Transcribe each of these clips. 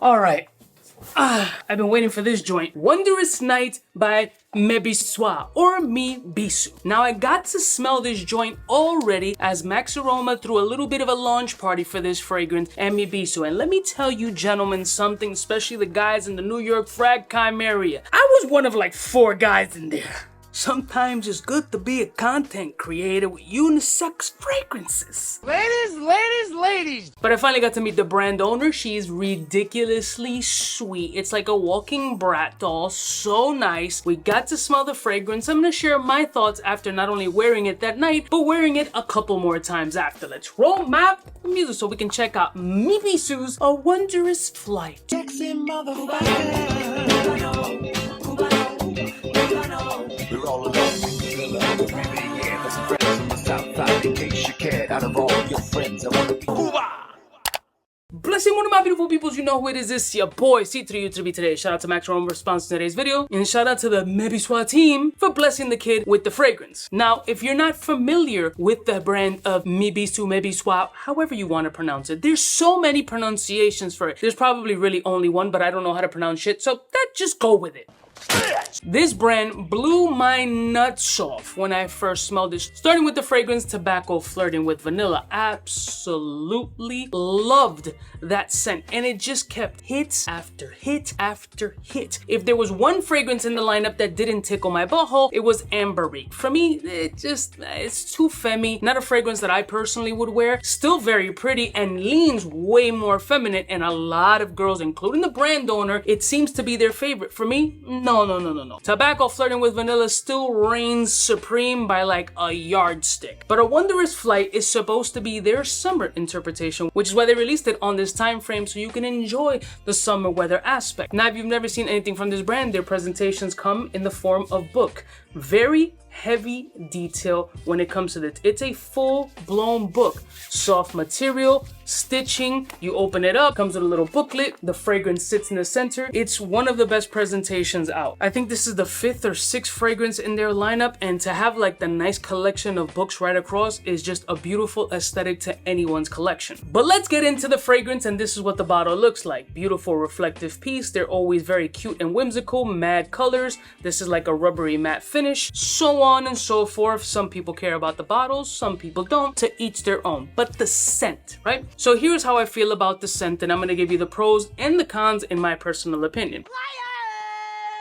Alright, I've been waiting for this joint. Wondrous Night by Mes Bisous or Mes Bisous. Now I got to smell this joint already as Max Aroma threw a little bit of a launch party for this fragrance and Mes Bisous. And let me tell you gentlemen something, especially the guys in the New York frag crime area. I was one of like 4 guys in there. Sometimes it's good to be a content creator with unisex fragrances. Ladies! But I finally got to meet the brand owner. She's ridiculously sweet. It's like a walking brat doll, so nice. We got to smell the fragrance. I'm gonna share my thoughts after not only wearing it that night, but wearing it a couple more times after. Let's roll map music so we can check out Mes Bisous, A Wondrous Flight. Sexy motherfucker. We're all alone, yeah, that's friends from the south side. In case you cared, out of all your friends, I want to be Cuba. Blessing one of my beautiful peoples, you know who it is. It's your boy 𝐷 today. Shout out to Max Aroma response to today's video, and shout out to the Mes Bisous team for blessing the kid with the fragrance. Now, if you're not familiar with the brand of Mes Bisous, however you want to pronounce it, there's so many pronunciations for it. There's probably really only one, but I don't know how to pronounce shit, so just go with it. This brand blew my nuts off when I first smelled it. Starting with the fragrance Tobacco Flirting with Vanilla. Absolutely loved that scent, and it just kept hits after hit after hit. If there was one fragrance in the lineup that didn't tickle my butthole, it was 𝗙𝐼𝐼𝐿. For me, it's too femmy. Not a fragrance that I personally would wear. Still very pretty and leans way more feminine, and a lot of girls, including the brand owner, it seems to be their favorite. For me, no. Tobacco Flirting with Vanilla still reigns supreme by like a yardstick. But A Wondrous Flight is supposed to be their summer interpretation, which is why they released it on this time frame so you can enjoy the summer weather aspect. Now, if you've never seen anything from this brand, their presentations come in the form of book. Very heavy detail when it comes to this. It's a full-blown book. Soft material, stitching, you open it up, comes with a little booklet, the fragrance sits in the center. It's one of the best presentations out. I think this is the 5th or 6th fragrance in their lineup, and to have like the nice collection of books right across is just a beautiful aesthetic to anyone's collection. But let's get into the fragrance, and this is what the bottle looks like. Beautiful reflective piece. They're always very cute and whimsical, mad colors. This is like a rubbery matte finish, so on and so forth. Some people care about the bottles, some people don't, to each their own. But the scent, right? So here's how I feel about the scent, and I'm gonna give you the pros and the cons in my personal opinion.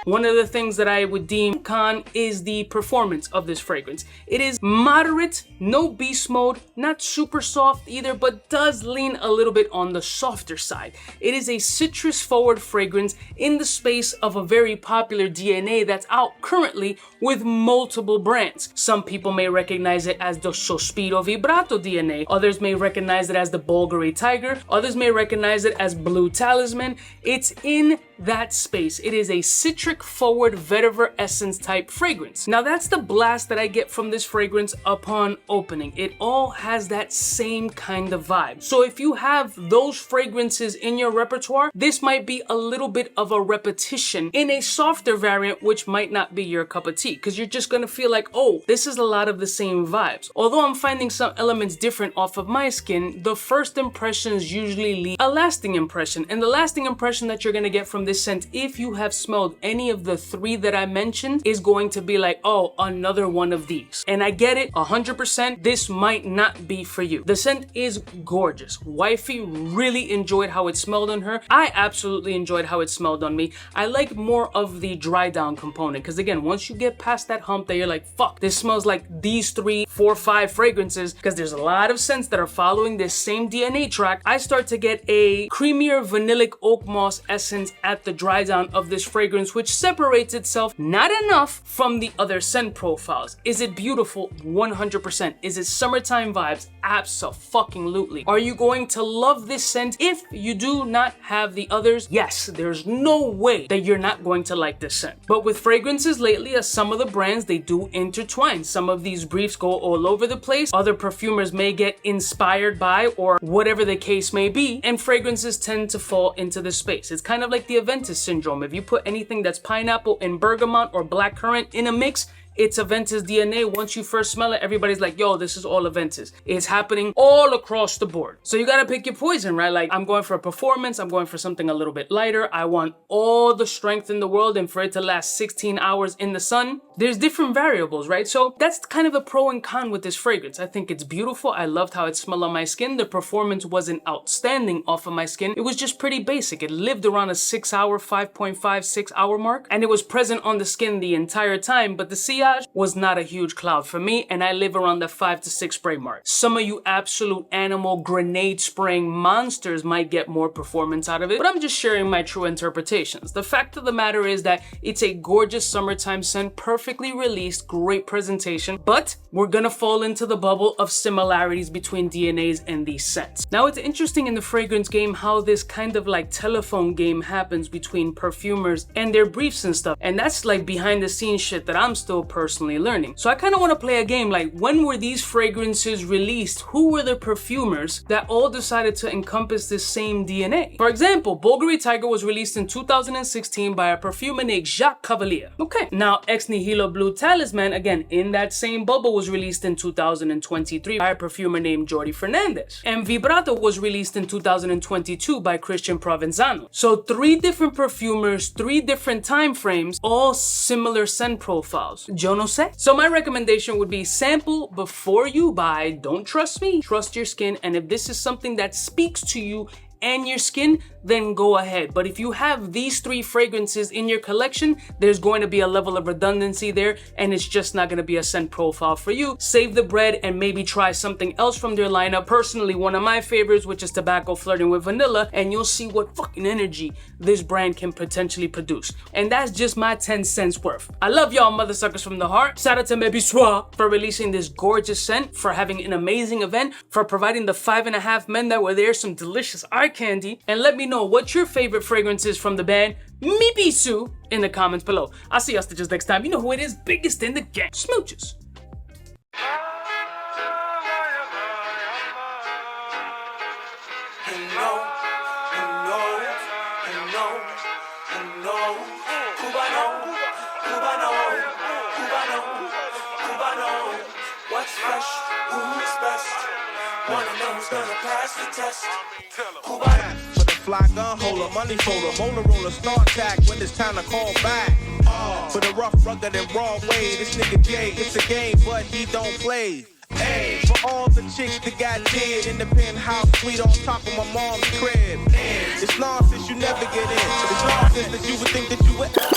One of the things that I would deem con is the performance of this fragrance. It is moderate, no beast mode, not super soft either, but does lean a little bit on the softer side. It is a citrus forward fragrance in the space of a very popular DNA that's out currently with multiple brands. Some people may recognize it as the Sospiro Vibrato DNA. Others may recognize it as the Bulgari Tiger. Others may recognize it as Blue Talisman. It's in that space. It is a citric forward vetiver essence type fragrance. Now that's the blast that I get from this fragrance upon opening. It all has that same kind of vibe. So if you have those fragrances in your repertoire, this might be a little bit of a repetition in a softer variant, which might not be your cup of tea, because you're just gonna feel like, oh, this is a lot of the same vibes. Although I'm finding some elements different off of my skin, the first impressions usually leave a lasting impression, and the lasting impression that you're gonna get from this scent, if you have smelled any of the 3 that I mentioned, is going to be like, oh, another one of these. And I get it 100%, this might not be for you. The scent is gorgeous. Wifey really enjoyed how it smelled on her. I absolutely enjoyed how it smelled on me. I like more of the dry down component, because again, once you get past that hump that you're like, fuck, this smells like these 3, 4, 5 fragrances, because there's a lot of scents that are following this same DNA track, I start to get a creamier vanillic oak moss essence at the dry down of this fragrance, which separates itself not enough from the other scent profiles. Is it beautiful? 100%. Is it summertime vibes? Abso-fucking-lutely. Are you going to love this scent if you do not have the others? Yes, there's no way that you're not going to like this scent. But with fragrances lately, as some of the brands, they do intertwine. Some of these briefs go all over the place. Other perfumers may get inspired by, or whatever the case may be, and fragrances tend to fall into this space. It's kind of like the Aventus syndrome. If you put anything that's pineapple and bergamot or blackcurrant in a mix, it's Aventus DNA. Once you first smell it, everybody's like, yo, this is all Aventus. It's happening all across the board. So you gotta pick your poison, right? Like, I'm going for a performance, I'm going for something a little bit lighter. I want all the strength in the world and for it to last 16 hours in the sun. There's different variables, right? So that's kind of a pro and con with this fragrance. I think it's beautiful. I loved how it smelled on my skin. The performance wasn't outstanding off of my skin. It was just pretty basic. It lived around a 6 hour, 5.5, 6 hour mark, and it was present on the skin the entire time, but the sillage was not a huge cloud for me, and I live around the 5 to 6 spray mark. Some of you absolute animal grenade spraying monsters might get more performance out of it, but I'm just sharing my true interpretations. The fact of the matter is that it's a gorgeous summertime scent, perfectly released, great presentation, but we're gonna fall into the bubble of similarities between DNAs and these scents. Now, it's interesting in the fragrance game how this kind of like telephone game happens between perfumers and their briefs and stuff, and that's like behind the scenes shit that I'm still personally learning. So I kind of want to play a game like, when were these fragrances released? Who were the perfumers that all decided to encompass this same DNA? For example, Bulgari Tiger was released in 2016 by a perfumer named Jacques Cavalier. Okay, now Ex Nihilo Blue Talisman, again in that same bubble, was released in 2023 by a perfumer named Jordi Fernandez. And Vibrato was released in 2022 by Christian Provenzano. So 3 different perfumers, 3 different time frames, all similar scent profiles. Yo no sé. So my recommendation would be sample before you buy. Don't trust me, trust your skin. And if this is something that speaks to you and your skin, then go ahead. But if you have these 3 fragrances in your collection, there's going to be a level of redundancy there, and it's just not going to be a scent profile for you. Save the bread and maybe try something else from their lineup. Personally, one of my favorites, which is Tobacco Flirting with Vanilla, and you'll see what fucking energy this brand can potentially produce. And that's just my 10 cents worth. I love y'all mother suckers from the heart. Shout out to Mes Bisous for releasing this gorgeous scent, for having an amazing event, for providing the 5.5 men that were there some delicious eye candy. And let me know what your favorite fragrance is from the band Mes Bisous in the comments below. I'll see y'all stitches next time. You know who it is, biggest in the game. Smooches. What's fresh? Who's best? One of them's gonna pass the test. For the fly gun holder, money folder, motor roller, start tag when it's time to call back. For the rough, rugged, and raw way, this nigga Jay, it's a game, but he don't play. Hey, for all the chicks that got dead in the penthouse suite on top of my mom's crib. It's nonsense you never get in. It's nonsense that you would think that you would.